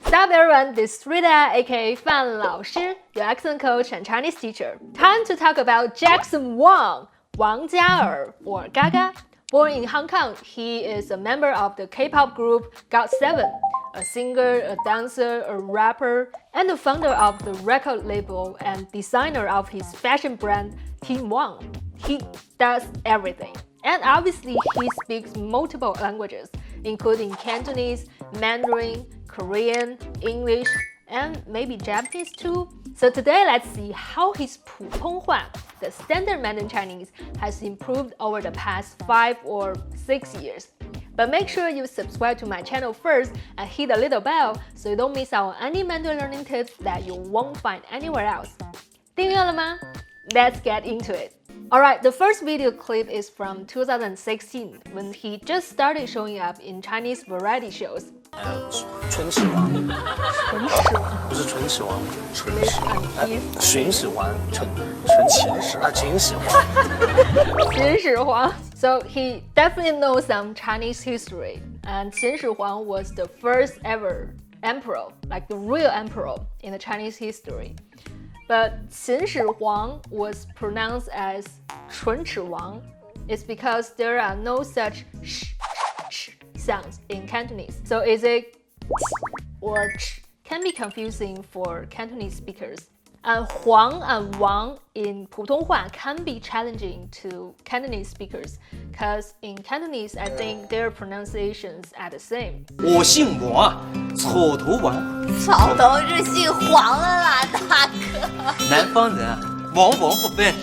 What's up, everyone? This is Rita, aka Fan Laoshi, your accent coach and Chinese teacher. Time to talk about Jackson Wang, Wang Jiaer, or Gaga. Born in Hong Kong, he is a member of the K-pop group GOT7, a singer, a dancer, a rapper, and the founder of the record label and designer of his fashion brand, Team Wang. He does everything. And obviously, he speaks multiple languages, including Cantonese, Mandarin, Korean, English, and maybe Japanese too. So today, let's see how his Putonghua, the standard Mandarin Chinese, has improved over the past 5 or 6 years. But make sure you subscribe to my channel first and hit the little bell so you don't miss out on any Mandarin learning tips that you won't find anywhere else. 订阅了吗? Let's get into it. Alright, the first video clip is from 2016 when he just started showing up in Chinese variety shows. 唇齿王，不是唇齿王，唇齿王，秦始啊，秦始皇，秦始皇. So he definitely knows some Chinese history, and 秦始皇 was the first ever emperor, like the real emperor in the Chinese history. But 秦始皇 was pronounced as 唇齿王. It's because there are no such sh sounds in Cantonese. So is it or ch can be confusing for Cantonese speakers. And Huang and Wang in Putonghua can be challenging to Cantonese speakers because in Cantonese, I think their pronunciations are the same. 我姓王，草头王，草头是姓黄了啦，大哥。南方人啊，往往不笨。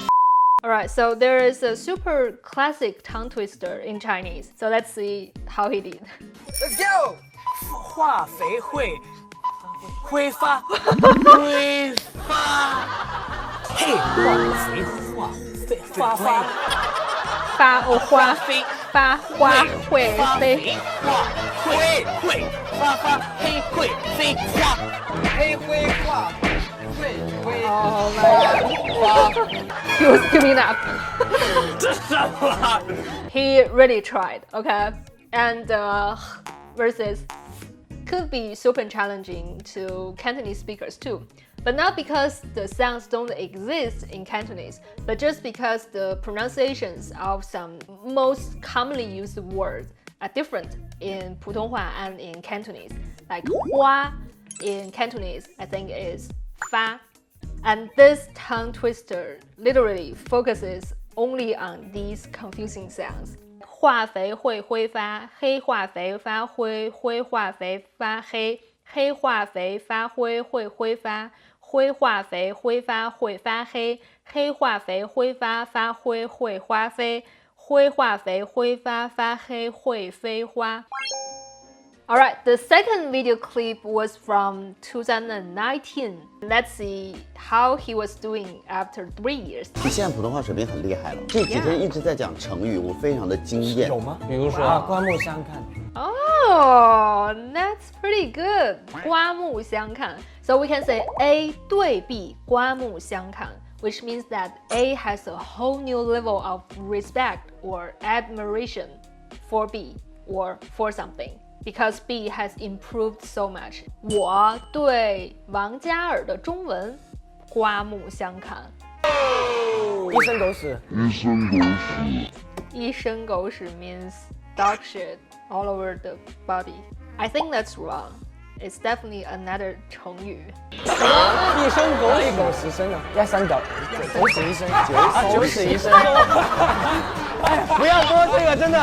Alright, so there is a super classic tongue twister in Chinese. So let's see how he did. Let's go. 化肥会挥发，嘿，化肥化发发花飞发花会飞化会发发黑会飞花黑灰化会灰。Oh my god. He was giving up. 这什么？ He really tried, okay? And versus could be super challenging to Cantonese speakers too. But not because the sounds don't exist in Cantonese, but just because the pronunciations of some most commonly used words are different in Putonghua and in Cantonese. Like hua in Cantonese, I think is fa. And this tongue twister literally focuses only on these confusing sounds. 化肥会挥发，黑化肥发灰，灰化肥发黑，黑化肥发灰会挥发，灰化肥挥发会发黑，黑化肥挥发发灰会花飞，灰化肥挥发发黑会飞花。Alright, the second video clip was from 2019. Let's see how he was doing after 3 years. 你现在普通话水平很厉害了，这几天一直在讲成语，我非常的惊艳。有吗？比如说刮目相看。 Oh, that's pretty good. 刮目相看. So we can say A 对 B 刮目相看, which means that A has a whole new level of respect or admiration for B or for something. Because B has improved so much. 我对王嘉尔的中文刮目相看。一身狗屎。一身狗屎 means dog shit all over the body. I think that's wrong. It's definitely another 成语。一身狗屎狗屎身啊，要三狗，狗屎一身，九屎一身。哎，不要说这个，真的，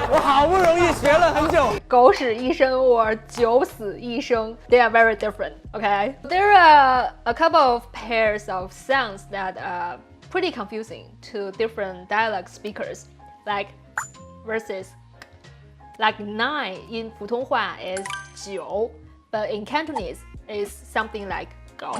我好不容易学了很久。狗屎一身 or 九死一生 they are very different, okay? There are a couple of pairs of sounds that are pretty confusing to different dialect speakers, like versus. Like 9 in Putonghua is 9, but in Cantonese is something like 狗.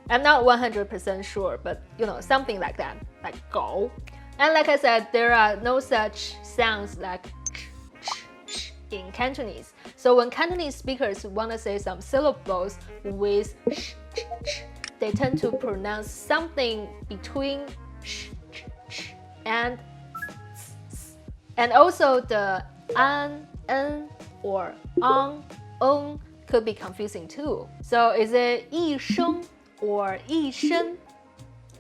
I'm not 100% sure, but something like that, like 狗. And like I said, there are no such sounds like ch in Cantonese. So when Cantonese speakers want to say some syllables with sh, they tend to pronounce something between sh and s. And also the an, n, or on, could be confusing too. So is it 一生 or 一身?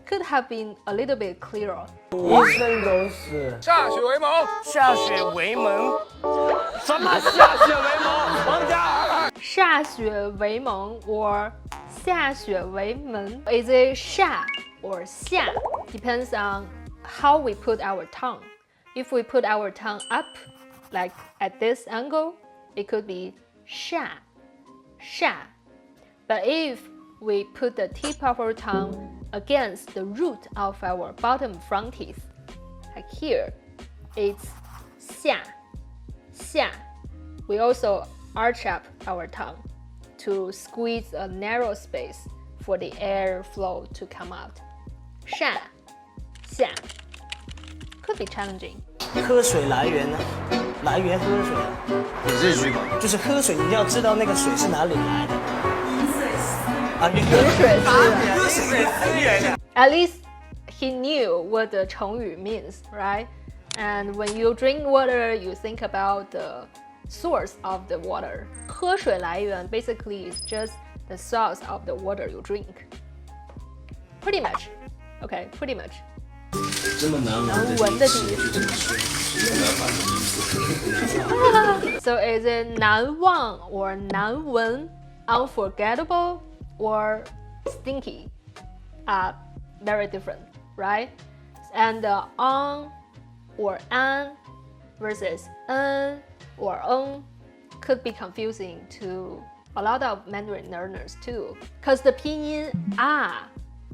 Could have been a little bit clearer. 一身都是歃血为盟，歃血为盟。什么歃血为盟？王嘉尔。歃血为盟 or 下血为门. Is it 下 or 下? Depends on how we put our tongue. If we put our tongue up, like at this angle, it could be 下, 下. But if we put the tip of our tongue against the root of our bottom front teeth, like here, it's 下, 下. We also arch up our tongue to squeeze a narrow space for the air flow to come out. 下, 下. Could be challenging. 喝水来源呢？来源喝水啊，日语吗？就是喝水，你要知道那个水是哪里来的。啊，你At least he knew what the 成语 means, right? And when you drink water, you think about the source of the water. 喝水来源 basically is just the source of the water you drink. Pretty much. Okay, pretty much. 这么难闻的第一次。So is it 难忘 or 难闻, unforgettable or stinky? Very different, right? And on or an versus n or could be confusing to a lot of Mandarin learners too, because the pinyin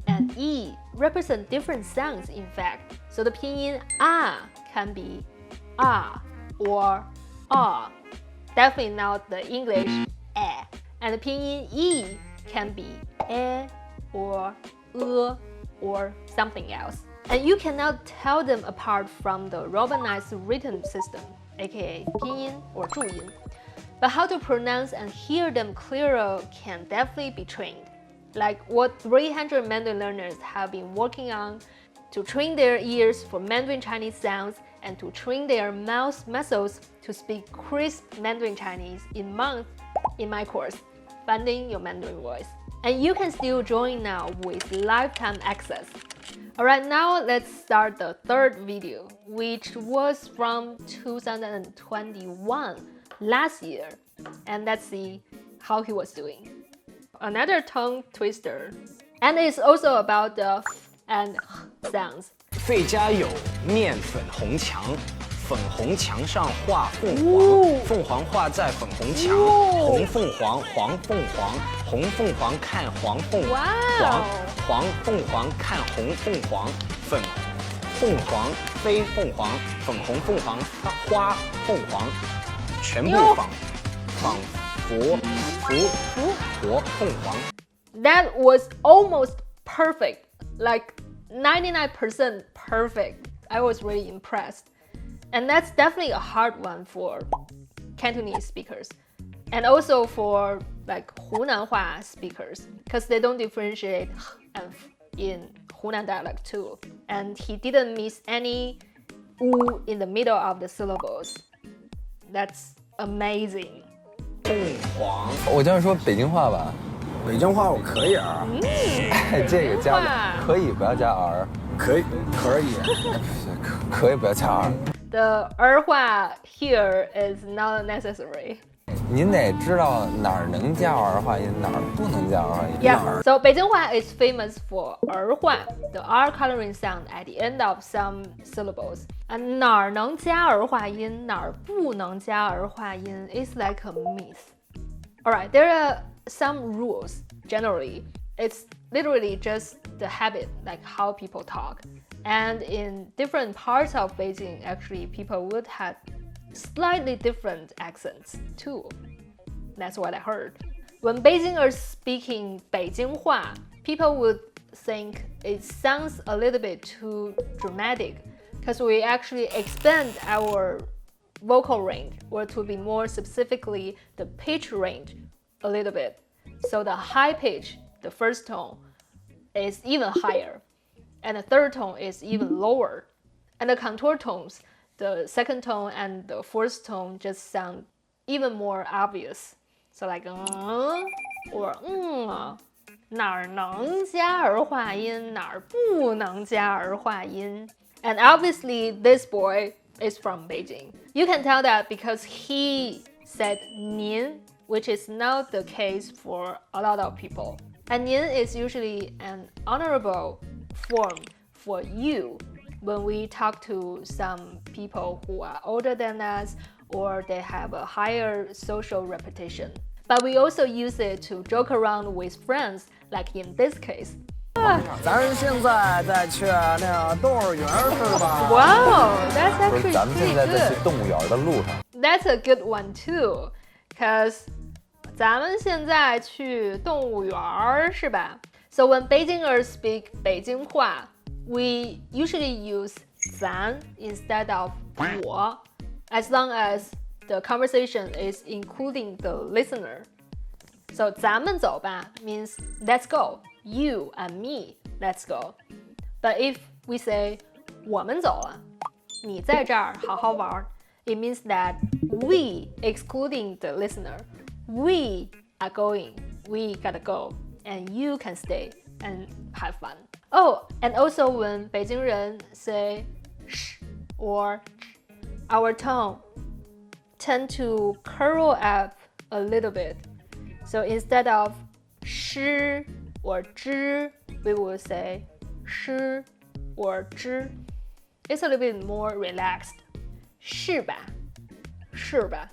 and e represent different sounds in fact. So the pinyin can be or definitely not the English eh. And the pinyin e can be or or something else. And you cannot tell them apart from the Romanized written system, aka pinyin or 注音. But how to pronounce and hear them clearer can definitely be trained. Like what 300 Mandarin learners have been working on to train their ears for Mandarin Chinese sounds and to train their mouth muscles to speak crisp Mandarin Chinese in months in my course, Finding Your Mandarin Voice. And you can still join now with lifetime access. Alright, now let's start the third video, which was from 2021, last year. And let's see how he was doing. Another tongue twister. And it's also about the f and h sounds. 费家有面粉红墙，粉红墙上画凤凰，凤凰画在粉红墙，红凤凰，黄凤凰，红凤凰看黄凤凰，黄凤凰看红凤凰，粉凤凰飞凤凰，粉红凤凰花凤凰，全部仿佛凤凰。That was almost perfect, like 99% perfect. I was really impressed. And that's definitely a hard one for Cantonese speakers. And also for like Hunanhua speakers, because they don't differentiate and in Hunan dialect too. And he didn't miss any u in the middle of the syllables. That's amazing. 凤凰，我这样说北京话吧，北京话我可以啊，这个加可以不要加 r， 可以，可以不要加 r。The 儿话 here is not necessary. 您得知道哪儿能加儿化音，哪儿不能加儿化音。Yeah, so 北京话 is famous for 儿话, the R coloring sound at the end of some syllables. And 哪儿能加儿化音，哪儿不能加儿化音 is like a myth. Alright, there are some rules. Generally, it's literally just the habit, like how people talk. And in different parts of Beijing, actually, people would have slightly different accents too. That's what I heard. When Beijingers speaking 北京话, people would think it sounds a little bit too dramatic because we actually expand our vocal range, or to be more specifically, the pitch range a little bit. So the high pitch, the first tone, is even higher. And the third tone is even lower. And the contour tones, the second tone and the fourth tone just sound even more obvious. So like or 哪儿能加儿化音，哪儿不能加儿化音。And obviously this boy is from Beijing. You can tell that because he said 您, which is not the case for a lot of people. And 您 is usually an honorable form for you when we talk to some people who are older than us or they have a higher social reputation. But we also use it to joke around with friends, like in this case. 咱现在在去那个动物园是吧？ Wow, that's 不是， actually 咱们现在 pretty 在去 good. 动物园的路上。 That's a good one too, cause 咱们现在去动物园是吧？ So when Beijingers speak 北京话, we usually use 咱 instead of 我, as long as the conversation is including the listener. So 咱们走吧 means let's go. You and me, let's go. But if we say 我们走了，你在这儿好好玩， it means that we, excluding the listener, we are going, we gotta go, and you can stay and have fun. Oh, and also when 北京人 say sh or our tone tend to curl up a little bit. So instead of 诗 or 知, we will say 诗 or 知. It's a little bit more relaxed. 是吧？是吧？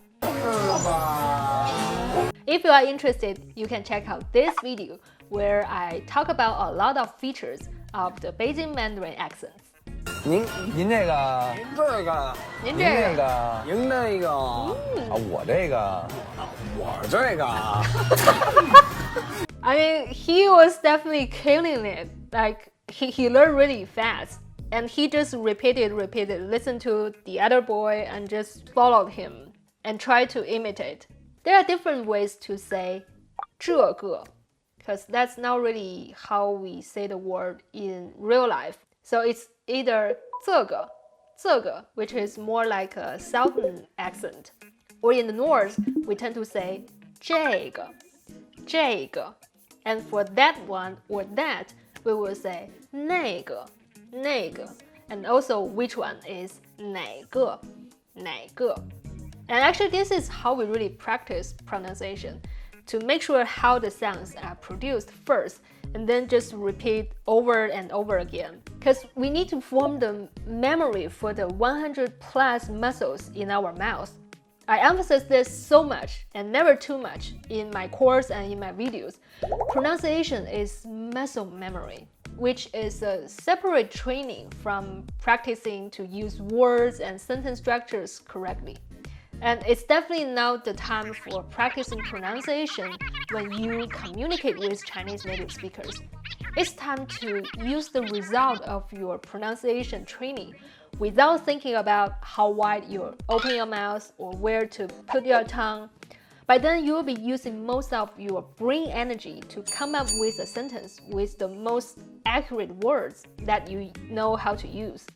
If you are interested, you can check out this video where I talk about a lot of features of the Beijing Mandarin accents. 您这个，这个，您您那个，您那个，我这个，我这个。 I mean, he was definitely killing it. Like, he learned really fast. And he just repeated, listened to the other boy and just followed him and tried to imitate. There are different ways to say 这个, because that's not really how we say the word in real life. So it's either 这个, which is more like a southern accent. Or in the north, we tend to say 这个. And for that one or that, we will say 那个. And also which one is 哪个. And actually this is how we really practice pronunciation, to make sure how the sounds are produced first and then just repeat over and over again. Because we need to form the memory for the 100 plus muscles in our mouth. I emphasize this so much and never too much in my course and in my videos. Pronunciation is muscle memory, which is a separate training from practicing to use words and sentence structures correctly. And it's definitely not the time for practicing pronunciation when you communicate with Chinese native speakers. It's time to use the result of your pronunciation training without thinking about how wide you open your mouth or where to put your tongue. By then, you will be using most of your brain energy to come up with a sentence with the most accurate words that you know how to use.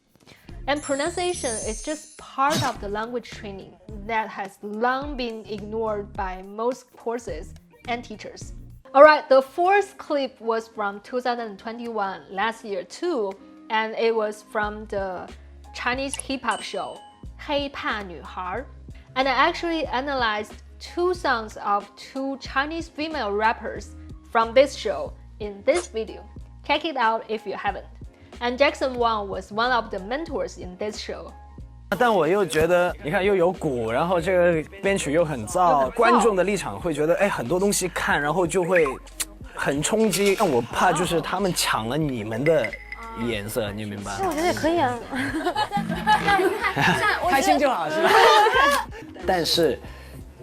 And pronunciation is just part of the language training that has long been ignored by most courses and teachers. Alright, the fourth clip was from 2021, last year too, and it was from the Chinese hip-hop show, 黑怕女孩. And I actually analyzed 2 songs of 2 Chinese female rappers from this show in this video. Check it out if you haven't. And Jackson Wang was one of the mentors in this show. 但我又觉得，你看又有鼓，然后这个编曲又很燥，观众的立场会觉得，哎，很多东西看，然后就会很冲击。让我怕就是他们抢了你们的颜色，你明白吗？我觉得也可以啊。开心就好，是吧？但是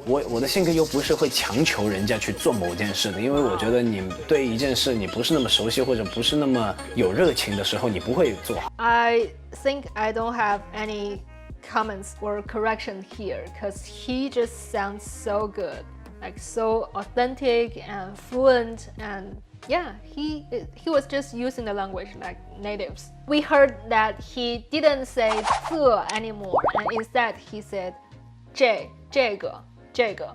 我的性格又不是会强求人家去做某件事的，因为我觉得你对一件事你不是那么熟悉或者不是那么有热情的时候，你不会做好。I think I don't have any comments or correction here because he just sounds so good, like so authentic and fluent, and yeah, he was just using the language like natives. We heard that he didn't say 这 anymore, and instead he said 这个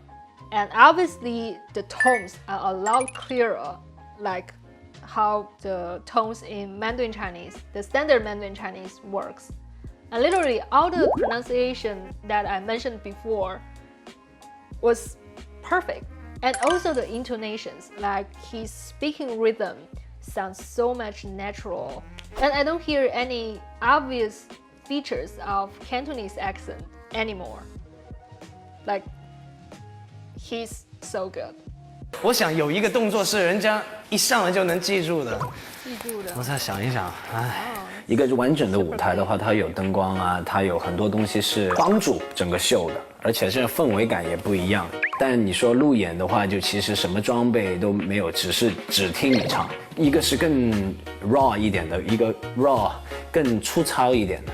And obviously the tones are a lot clearer, like how the tones in Mandarin Chinese, the standard Mandarin Chinese works. And literally all the pronunciation that I mentioned before was perfect. And also the intonations, like his speaking rhythm sounds so much natural. And I don't hear any obvious features of Cantonese accent anymore. Like, he's so good. 我想有一个动作是人家一上来就能记住的。记住的。我再想一想，一个完整的舞台的话，它有灯光啊，它有很多东西是帮助整个秀的，而且这氛围感也不一样。但你说路演的话，就其实什么装备都没有，只听你唱。一个是更 raw 一点的，一个 raw 更粗糙一点的。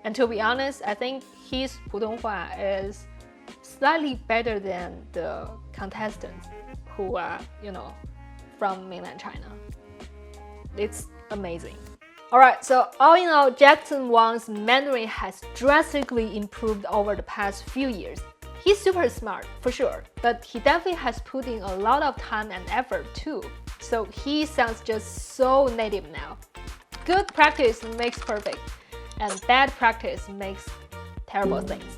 And to be honest, I think his Putonghua is slightly better than the contestants who are, from mainland China. It's amazing. Alright, so all in all, Jackson Wang's Mandarin has drastically improved over the past few years. He's super smart, for sure, but he definitely has put in a lot of time and effort too. So he sounds just so native now. Good practice makes perfect, and bad practice makes terrible things.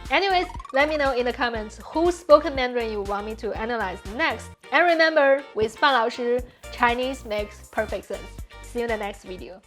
Anyways, let me know in the comments whose spoken Mandarin you want me to analyze next. And remember, with Fàn Lǎoshī, Chinese makes perfect sense. See you in the next video.